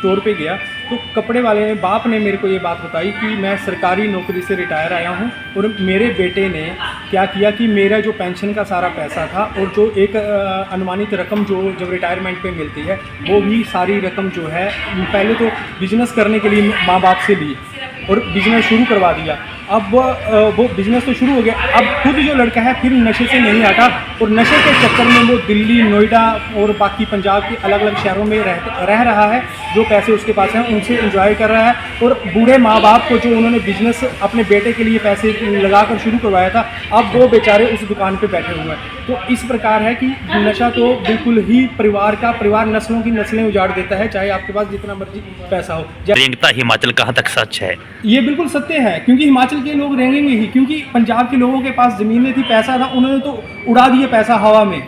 Store पे गया तो कपड़े वाले ने बाप ने मेरे को ये बात बताई कि मैं सरकारी नौकरी से रिटायर आया हूँ और मेरे बेटे ने क्या किया कि मेरा जो पेंशन का सारा पैसा था और जो एक अनुमानित रकम जो जब रिटायरमेंट पे मिलती है वो भी सारी रकम जो है पहले तो बिजनेस करने के लिए माँ बाप से ली और बिजनेस शुरू करवा दिया। अब वो बिज़नेस तो शुरू हो गया, अब खुद जो लड़का है फिर नशे से नहीं हटा और नशे के चक्कर में वो दिल्ली, नोएडा और बाकी पंजाब के अलग अलग शहरों में रह रहा है। जो पैसे उसके पास हैं उनसे एंजॉय कर रहा है और बूढ़े माँ बाप को जो उन्होंने बिजनेस अपने बेटे के लिए पैसे लगाकर शुरू करवाया था, अब वो बेचारे उस दुकान पे बैठे हुए हैं। तो इस प्रकार है कि नशा तो बिल्कुल ही परिवार नस्लों की नस्लें उजाड़ देता है, चाहे आपके पास जितना मर्जी पैसा हो। हिमाचल कहाँ तक सच है? ये बिल्कुल सत्य है, क्योंकि हिमाचल के लोग रहेंगे ही, क्योंकि पंजाब के लोगों के पास ज़मीनें थी, पैसा था, उन्होंने तो उड़ा दिया पैसा हवा में।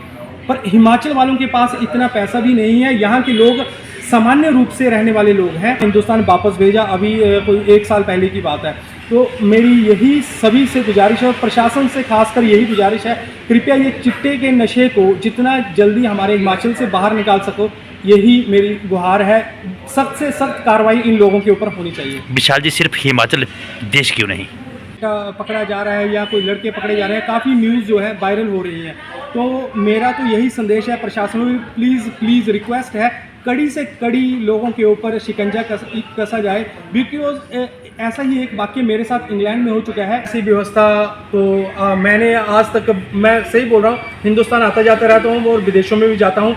पर हिमाचल वालों के पास इतना पैसा भी नहीं है। यहाँ के लोग सामान्य रूप से रहने वाले लोग हैं। हिंदुस्तान वापस भेजा अभी कोई 1 साल पहले की बात है। तो मेरी यही सभी से गुजारिश है और प्रशासन से खासकर यही गुजारिश है, कृपया ये चिट्टे के नशे को जितना जल्दी हमारे हिमाचल से बाहर निकाल सको, यही मेरी गुहार है। सख्त से सख्त कार्रवाई इन लोगों के ऊपर होनी चाहिए। विशाल जी, सिर्फ हिमाचल देश क्यों नहीं पकड़ा जा रहा है या कोई लड़के पकड़े जा रहे हैं, काफ़ी न्यूज़ जो है वायरल हो रही है। तो मेरा तो यही संदेश है प्रशासन में, प्लीज़ रिक्वेस्ट है, कड़ी से कड़ी लोगों के ऊपर शिकंजा कसा जाए। बिकॉज ऐसा ही एक वाक्य मेरे साथ इंग्लैंड में हो चुका है। ऐसी व्यवस्था तो मैंने आज तक, मैं सही बोल रहा हूँ, हिंदुस्तान आता जाता रहता हूँ और विदेशों में भी जाता हूँ।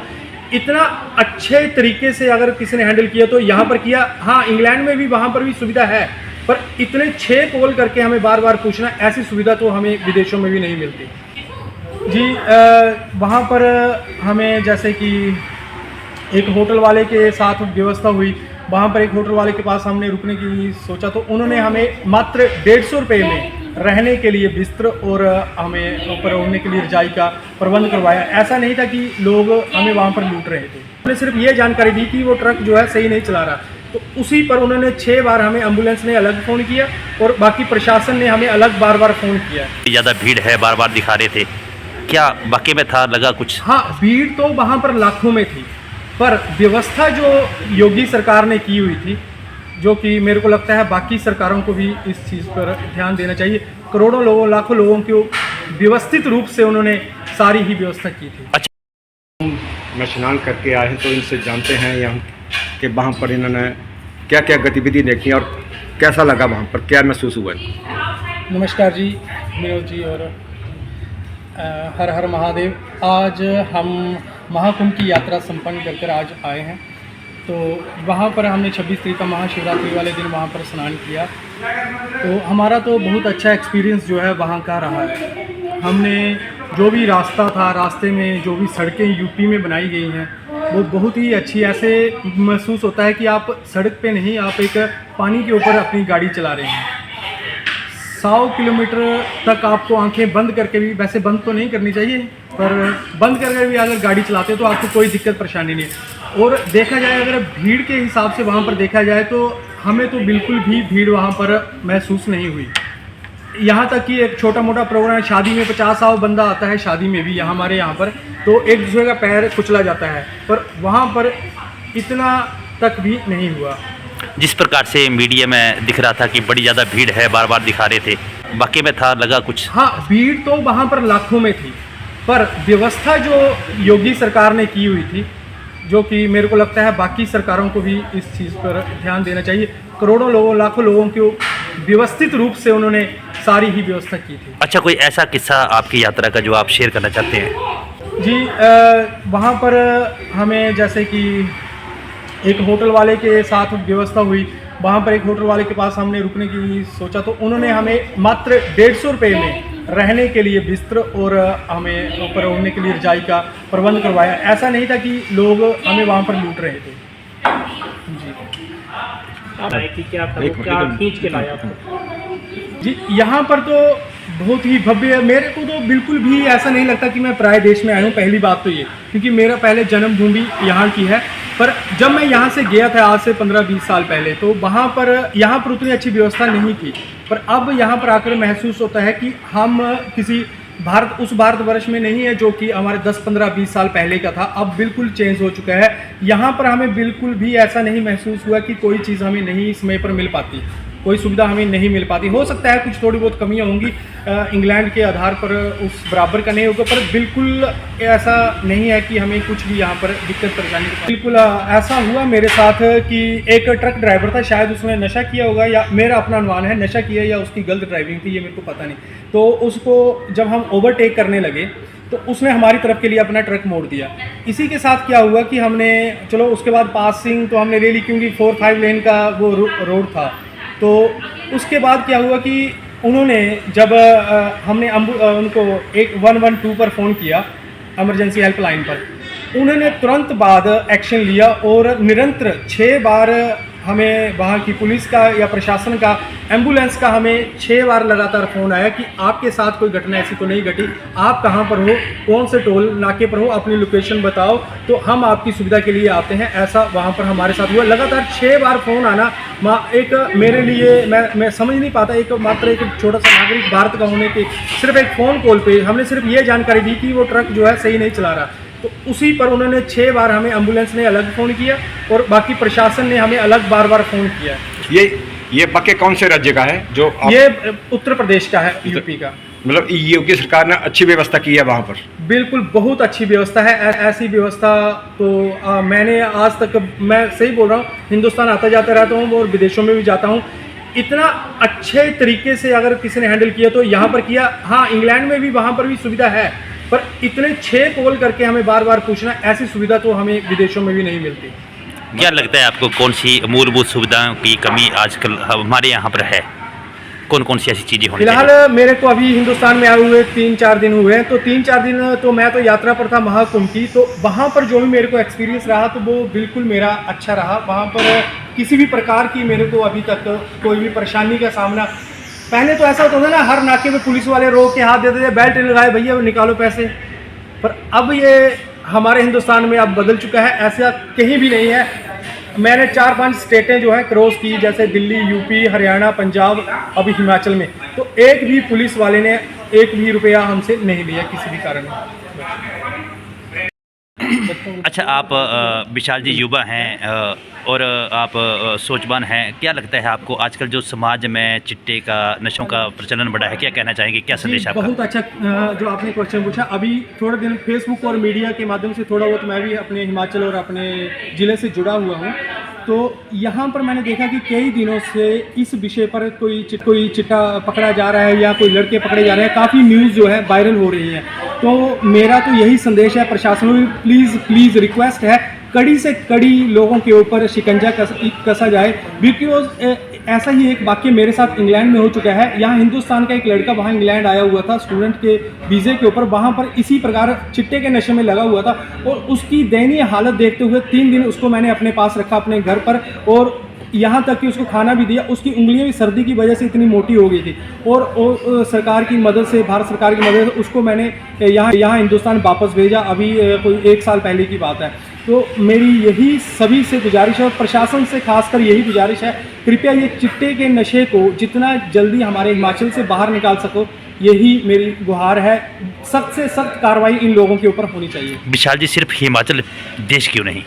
इतना अच्छे तरीके से अगर किसी ने हैंडल किया तो यहाँ पर किया। हाँ, इंग्लैंड में भी वहाँ पर भी सुविधा है, पर इतने 6 कॉल करके हमें बार बार पूछना, ऐसी सुविधा तो हमें विदेशों में भी नहीं मिलती जी। वहाँ पर हमें जैसे कि एक होटल वाले के साथ व्यवस्था हुई, वहाँ पर एक होटल वाले के पास हमने रुकने की सोचा तो उन्होंने हमें मात्र 150 रुपये में रहने के लिए बिस्तर और हमें ऊपर ओढ़ने के लिए रजाई का प्रबंध करवाया। ऐसा नहीं था कि लोग हमें वहाँ पर लूट रहे थे। उन्होंने सिर्फ ये जानकारी दी कि वो ट्रक जो है सही नहीं चला रहा, तो उसी पर उन्होंने 6 बार हमें एम्बुलेंस ने अलग फ़ोन किया और बाकी प्रशासन ने हमें अलग बार फ़ोन किया। ज़्यादा भीड़ है, बार बार दिखा रहे थे, क्या वाकई में था, लगा कुछ? हाँ, भीड़ तो वहाँ पर लाखों में थी, पर व्यवस्था जो योगी सरकार ने की हुई थी, जो कि मेरे को लगता है बाकी सरकारों को भी इस चीज़ पर ध्यान देना चाहिए। करोड़ों लोगों, लाखों लोगों को व्यवस्थित रूप से उन्होंने सारी ही व्यवस्था की थी। अच्छा, मैं स्नान करके आए हैं तो इनसे जानते हैं यहाँ कि वहाँ पर इन्होंने क्या क्या गतिविधि देखी और कैसा लगा, वहाँ पर क्या महसूस हुआ? नमस्कार जी, विनोद जी, और हर हर महादेव। आज हम महाकुंभ की यात्रा संपन्न कर आज आए हैं। तो वहाँ पर हमने 26 तारीख का महाशिवरात्रि वाले दिन वहाँ पर स्नान किया। तो हमारा तो बहुत अच्छा एक्सपीरियंस जो है वहाँ का रहा है। हमने जो भी रास्ता था, रास्ते में जो भी सड़कें यूपी में बनाई गई हैं वो बहुत ही अच्छी, ऐसे महसूस होता है कि आप सड़क पे नहीं, आप एक पानी के ऊपर अपनी गाड़ी चला रहे हैं। 100 किलोमीटर तक आपको आंखें बंद करके भी, वैसे बंद तो नहीं करनी चाहिए, पर बंद करके भी अगर गाड़ी चलाते हो तो आपको कोई दिक्कत परेशानी नहीं है। और देखा जाए अगर भीड़ के हिसाब से वहाँ पर देखा जाए तो हमें तो बिल्कुल भी भीड़ वहाँ पर महसूस नहीं हुई। यहाँ तक कि एक छोटा मोटा प्रोग्राम, शादी में 50-100 बंदा आता है, शादी में भी यहाँ हमारे यहाँ पर, तो एक दूसरे का पैर कुचला जाता है, पर वहाँ पर इतना तक भी नहीं हुआ। जिस प्रकार से मीडिया में दिख रहा था कि बड़ी ज़्यादा भीड़ है, बार बार दिखा रहे थे, वाकई में था, लगा कुछ? हाँ, भीड़ तो वहाँ पर लाखों में थी, पर व्यवस्था जो योगी सरकार ने की हुई थी, जो कि मेरे को लगता है बाकी सरकारों को भी इस चीज़ पर ध्यान देना चाहिए। करोड़ों लोगों, लाखों लोगों को व्यवस्थित रूप से उन्होंने सारी ही व्यवस्था की थी। अच्छा, कोई ऐसा किस्सा आपकी यात्रा का जो आप शेयर करना चाहते हैं? जी, वहाँ पर हमें जैसे कि एक होटल वाले के साथ व्यवस्था हुई, वहाँ पर एक होटल वाले के पास हमने रुकने की सोचा तो उन्होंने हमें मात्र 150 रुपये में रहने के लिए बिस्तर और हमें ऊपर ओढ़ने के लिए रजाई का प्रबंध करवाया। ऐसा नहीं था कि लोग हमें वहाँ पर लूट रहे थे जी। यहाँ पर तो बहुत ही भव्य, मेरे को तो बिल्कुल भी ऐसा नहीं लगता कि मैं पराए देश में आया हूँ। पहली बात तो ये, क्योंकि मेरा पहले जन्मभूमि यहाँ की है, पर जब मैं यहाँ से गया था आज से 15-20 साल पहले, तो वहाँ पर यहाँ पर उतनी अच्छी व्यवस्था नहीं थी। पर अब यहाँ पर आकर महसूस होता है कि हम किसी भारत उस भारतवर्ष में नहीं है जो कि हमारे 10, 15, 20 साल पहले का था। अब बिल्कुल चेंज हो चुका है। यहाँ पर हमें बिल्कुल भी ऐसा नहीं महसूस हुआ कि कोई चीज़ हमें नहीं समय पर मिल पाती, कोई सुविधा हमें नहीं मिल पाती। हो सकता है कुछ थोड़ी बहुत कमियां होंगी इंग्लैंड के आधार पर, उस बराबर का नहीं होगा, पर बिल्कुल ऐसा नहीं है कि हमें कुछ भी यहाँ पर दिक्कत परेशानी। बिल्कुल ऐसा हुआ मेरे साथ कि एक ट्रक ड्राइवर था, शायद उसने नशा किया होगा, या मेरा अपना अनुमान है नशा किया या उसकी गलत ड्राइविंग थी, ये मेरे को पता नहीं। तो उसको जब हम ओवरटेक करने लगे तो उसने हमारी तरफ के लिए अपना ट्रक मोड़ दिया। इसी के साथ क्या हुआ कि हमने चलो उसके बाद पासिंग तो हमने ले ली, क्योंकि 4-5 लेन का वो रोड था। तो उसके बाद क्या हुआ कि उन्होंने जब हमने उनको 112 पर फ़ोन किया, इमरजेंसी हेल्पलाइन पर, उन्होंने तुरंत बाद एक्शन लिया और निरंतर 6 बार हमें वहाँ की पुलिस का या प्रशासन का, एम्बुलेंस का हमें 6 बार लगातार फ़ोन आया कि आपके साथ कोई घटना ऐसी तो नहीं घटी, आप कहाँ पर हो, कौन से टोल नाके पर हो, अपनी लोकेशन बताओ तो हम आपकी सुविधा के लिए आते हैं। ऐसा वहाँ पर हमारे साथ हुआ। लगातार 6 बार फ़ोन आना एक मेरे लिए मैं समझ नहीं पाता। एक मात्र एक छोटा सा नागरिक भारत का होने के सिर्फ एक फ़ोन कॉल पे हमने सिर्फ ये जानकारी दी कि वो ट्रक जो है सही नहीं चला रहा, तो उसी पर उन्होंने 6 बार हमें एम्बुलेंस ने अलग फ़ोन किया और बाकी प्रशासन ने हमें अलग बार फ़ोन किया। ये पक्के कौन से राज्य का है जो ये उत्तर प्रदेश का है, यूपी का। मतलब योगी सरकार ने अच्छी व्यवस्था की है वहाँ पर? बिल्कुल बहुत अच्छी व्यवस्था है। ऐसी व्यवस्था तो मैंने आज तक, मैं सही बोल रहा हूँ, हिंदुस्तान आता जाता रहता हूँ और विदेशों में भी जाता हूँ, इतना अच्छे तरीके से अगर किसी ने हैंडल किया तो यहाँ पर किया। हाँ, इंग्लैंड में भी वहाँ पर भी सुविधा है, पर इतने 6 कॉल करके हमें बार पूछना, ऐसी सुविधा तो हमें विदेशों में भी नहीं मिलती। क्या लगता है आपको कौन सी मूलभूत सुविधाओं की कमी आजकल हमारे यहाँ पर है? कौन कौन सी ऐसी चीज़ें होनी चाहिए? फिलहाल मेरे को अभी हिंदुस्तान में आए हुए 3-4 दिन हुए हैं, तो 3-4 दिन तो मैं तो यात्रा पर था महाकुंभ की, तो वहाँ पर जो भी मेरे को एक्सपीरियंस रहा तो वो बिल्कुल मेरा अच्छा रहा। वहाँ पर किसी भी प्रकार की मेरे को अभी तक कोई भी परेशानी का सामना, पहले तो ऐसा होता था ना, हर नाके पे पुलिस वाले रोक के हाथ देते थे, बेल्ट लगाए भैया निकालो पैसे, पर अब ये हमारे हिंदुस्तान में अब बदल चुका है, ऐसा कहीं भी नहीं है। मैंने 4-5 स्टेटें जो हैं क्रॉस की, जैसे दिल्ली, यूपी, हरियाणा, पंजाब, अभी हिमाचल में, तो एक भी पुलिस वाले ने 1 भी रुपया हमसे नहीं लिया किसी भी कारण। अच्छा, आप विशाल जी युवा हैं और आप सोचवान हैं, क्या लगता है आपको आजकल जो समाज में चिट्टे का, नशों का प्रचलन बढ़ा है, क्या कहना चाहेंगे, क्या संदेश आपका? बहुत अच्छा जो आपने क्वेश्चन पूछा। अभी थोड़े दिन फेसबुक और मीडिया के माध्यम से थोड़ा बहुत मैं भी अपने हिमाचल और अपने ज़िले से जुड़ा हुआ हूँ, तो यहाँ पर मैंने देखा कि कई दिनों से इस विषय पर कोई चिट्टा पकड़ा जा रहा है या कोई लड़के पकड़े जा रहे हैं, काफ़ी न्यूज़ जो है वायरल हो रही है। तो मेरा तो यही संदेश है, प्रशासन को प्लीज़ रिक्वेस्ट है, कड़ी से कड़ी लोगों के ऊपर शिकंजा कसा जाए। बिकॉज ऐसा ही एक वाक्य मेरे साथ इंग्लैंड में हो चुका है। यहाँ हिंदुस्तान का एक लड़का वहाँ इंग्लैंड आया हुआ था स्टूडेंट के वीज़े के ऊपर, वहाँ पर इसी प्रकार चिट्टे के नशे में लगा हुआ था, और उसकी दयनीय हालत देखते हुए 3 दिन उसको मैंने अपने पास रखा अपने घर पर, और यहाँ तक कि उसको खाना भी दिया। उसकी उंगलियां भी सर्दी की वजह से इतनी मोटी हो गई थी, और सरकार की मदद से, भारत सरकार की मदद से उसको मैंने यहाँ हिंदुस्तान वापस भेजा। अभी कोई 1 साल पहले की बात है। तो मेरी यही सभी से गुजारिश है और प्रशासन से खासकर यही गुजारिश है, कृपया ये चिट्टे के नशे को जितना जल्दी हमारे हिमाचल से बाहर निकाल सको, यही मेरी गुहार है। सख्त से सख्त कार्रवाई इन लोगों के ऊपर होनी चाहिए। विशाल जी, सिर्फ हिमाचल देश क्यों नहीं?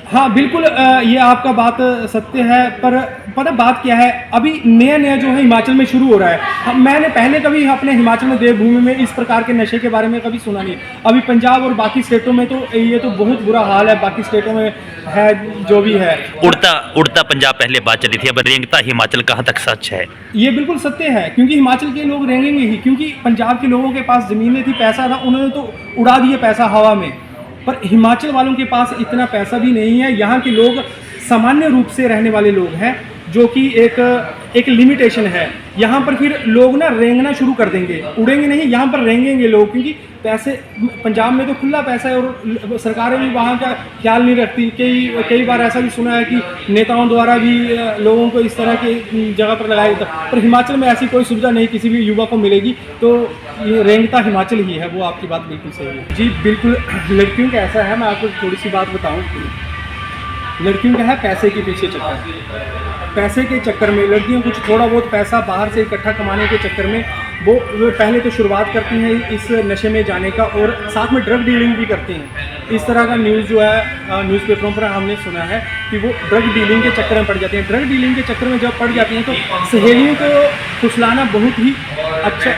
हाँ बिल्कुल, ये आपका बात सत्य है, पर पता बात क्या है, अभी नया जो है हिमाचल में शुरू हो रहा है। मैंने पहले कभी अपने हिमाचल में देवभूमि में इस प्रकार के नशे के बारे में कभी सुना नहीं। अभी पंजाब और बाकी स्टेटों में तो ये तो बहुत बुरा हाल है, बाकी स्टेटों में है जो भी है। उड़ता पंजाब पहले बात चली थी, अब रेंगता हिमाचल कहाँ तक सच है? ये बिल्कुल सत्य है, क्योंकि हिमाचल के लोग रेंगेंगे ही, क्योंकि पंजाब के लोगों के पास ज़मीनें थी, पैसा था, उन्होंने तो उड़ा दिया पैसा हवा में, पर हिमाचल वालों के पास इतना पैसा भी नहीं है। यहाँ के लोग सामान्य रूप से रहने वाले लोग हैं, जो कि एक लिमिटेशन है। यहाँ पर फिर लोग ना रेंगना शुरू कर देंगे, उड़ेंगे नहीं, यहाँ पर रेंगेंगे लोग, क्योंकि पैसे पंजाब में तो खुला पैसा है और सरकारें भी वहाँ का ख्याल नहीं रखती। कई बार ऐसा भी सुना है कि नेताओं द्वारा भी लोगों को इस तरह की जगह पर लगाया जाता है, पर हिमाचल में ऐसी कोई सुविधा नहीं किसी भी युवा को मिलेगी। तो ये रेंगता हिमाचल ही है, वो आपकी बात बिल्कुल सही है जी। बिल्कुल, लड़कियों का ऐसा है, मैं आपको थोड़ी सी बात बताऊँ। लड़कियों का है पैसे के पीछे चक्कर, पैसे के चक्कर में लड़कियों कुछ थोड़ा बहुत पैसा बाहर से इकट्ठा कमाने के चक्कर में वो पहले तो शुरुआत करती हैं इस नशे में जाने का और साथ में ड्रग डीलिंग भी करती हैं। इस तरह का न्यूज़ जो है न्यूज़पेपरों पर हमने सुना है कि वो ड्रग डीलिंग के चक्कर में पड़ जाती हैं। ड्रग डीलिंग के चक्कर में जब पड़ जाती हैं तो सहेलियों को फुसलाना बहुत ही अच्छा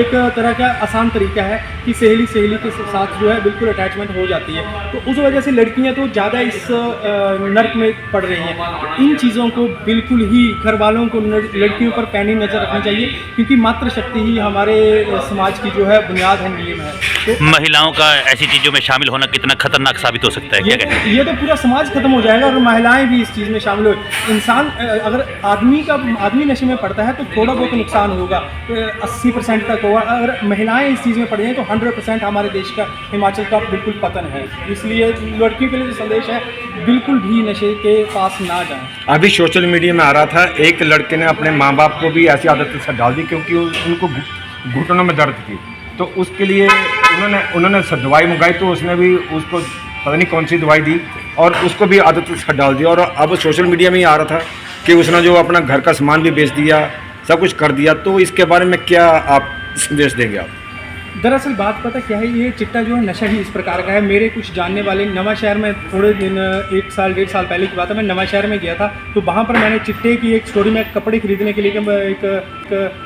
एक तरह का आसान तरीका है कि सहेली के साथ जो है बिल्कुल अटैचमेंट हो जाती है। तो उस वजह से लड़कियां तो ज़्यादा इस नर्क में पड़ रही हैं। तो इन चीज़ों को बिल्कुल ही घर वालों को लड़कियों पर पैनी नज़र रखनी चाहिए, क्योंकि मातृशक्ति ही हमारे समाज की जो है बुनियाद है, नींव है। तो महिलाओं का ऐसी चीज़ों में शामिल होना कितना खतरनाक साबित हो सकता है, क्या कहते हैं? ये तो पूरा समाज खत्म हो जाएगा और महिलाएं भी इस चीज़ में शामिल हो। इंसान अगर आदमी नशे में पड़ता है तो थोड़ा बहुत नुकसान होगा, 80% तक होगा। अगर महिलाएं इस चीज़ में पड़ जाएं तो 100% हमारे देश का, हिमाचल का बिल्कुल पतन है। इसलिए लड़कियों के लिए जो संदेश है, बिल्कुल भी नशे के पास ना जाएं। अभी सोशल मीडिया में आ रहा था, एक लड़के ने अपने माँ बाप को भी ऐसी आदत से डाल दी क्योंकि उनको घुटनों में दर्द थी, तो उसके लिए उन्होंने दवाई मंगाई, तो उसने भी उसको पता नहीं कौन सी दवाई दी और उसको भी आदत से डाल दिया। और अब सोशल मीडिया में ही आ रहा था कि उसने जो अपना घर का सामान भी बेच दिया, सब कुछ कर दिया। तो इसके बारे में क्या आप संदेश देंगे आप? दरअसल बात पता क्या है, ये चिट्टा जो है नशा ही इस प्रकार का है। मेरे कुछ जानने वाले नवा शहर में, थोड़े दिन 1 साल 1.5 साल पहले की बात है, मैं नवा शहर में गया था, तो वहाँ पर मैंने चिट्टे की एक स्टोरी में कपड़े खरीदने के लिए एक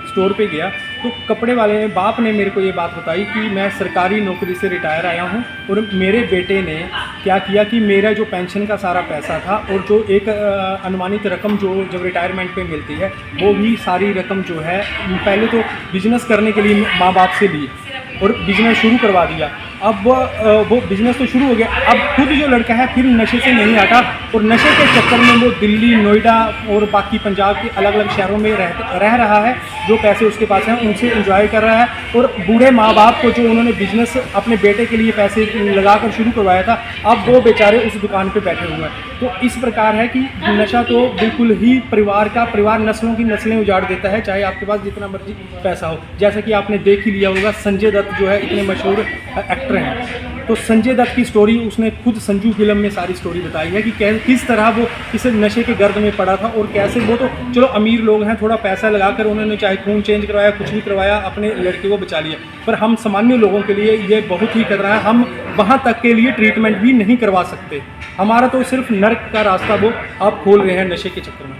स्टोर पे गया, तो कपड़े वाले बाप ने मेरे को ये बात बताई कि मैं सरकारी नौकरी से रिटायर आया हूँ और मेरे बेटे ने क्या किया कि मेरा जो पेंशन का सारा पैसा था और जो एक अनुमानित रकम जो जब रिटायरमेंट पे मिलती है, वो भी सारी रकम जो है पहले तो बिजनेस करने के लिए माँ बाप से ली और बिजनेस शुरू करवा दिया। अब वो बिजनेस तो शुरू हो गया, अब खुद जो लड़का है फिर नशे से नहीं हटा और नशे के चक्कर में वो दिल्ली, नोएडा और बाकी पंजाब के अलग अलग शहरों में रह रहा है। जो पैसे उसके पास हैं उनसे एंजॉय कर रहा है और बूढ़े माँ बाप को जो उन्होंने बिजनेस अपने बेटे के लिए पैसे लगाकर शुरू करवाया था, अब वो बेचारे उस दुकान पे बैठे हुए हैं। तो इस प्रकार है कि नशा तो बिल्कुल ही परिवार नस्लों की नस्लें उजाड़ देता है, चाहे आपके पास जितना मर्जी पैसा हो। जैसा कि आपने देख ही लिया होगा, संजय दत्त जो है इतने मशहूर एक्टर हैं, तो संजय दत्त की स्टोरी उसने खुद संजू फिल्म में सारी स्टोरी बताई है कि किस तरह वो इस नशे के गर्द में पड़ा था और कैसे वो तो चलो अमीर लोग हैं, थोड़ा पैसा लगाकर उन्होंने चाहे खून चेंज करवाया, कुछ भी करवाया, अपने लड़के को बचा लिया। पर हम सामान्य लोगों के लिए ये बहुत ही खतरा है। हम वहाँ तक के लिए ट्रीटमेंट भी नहीं करवा सकते। हमारा तो सिर्फ नर्क का रास्ता वो आप खोल रहे हैं नशे के चक्कर में।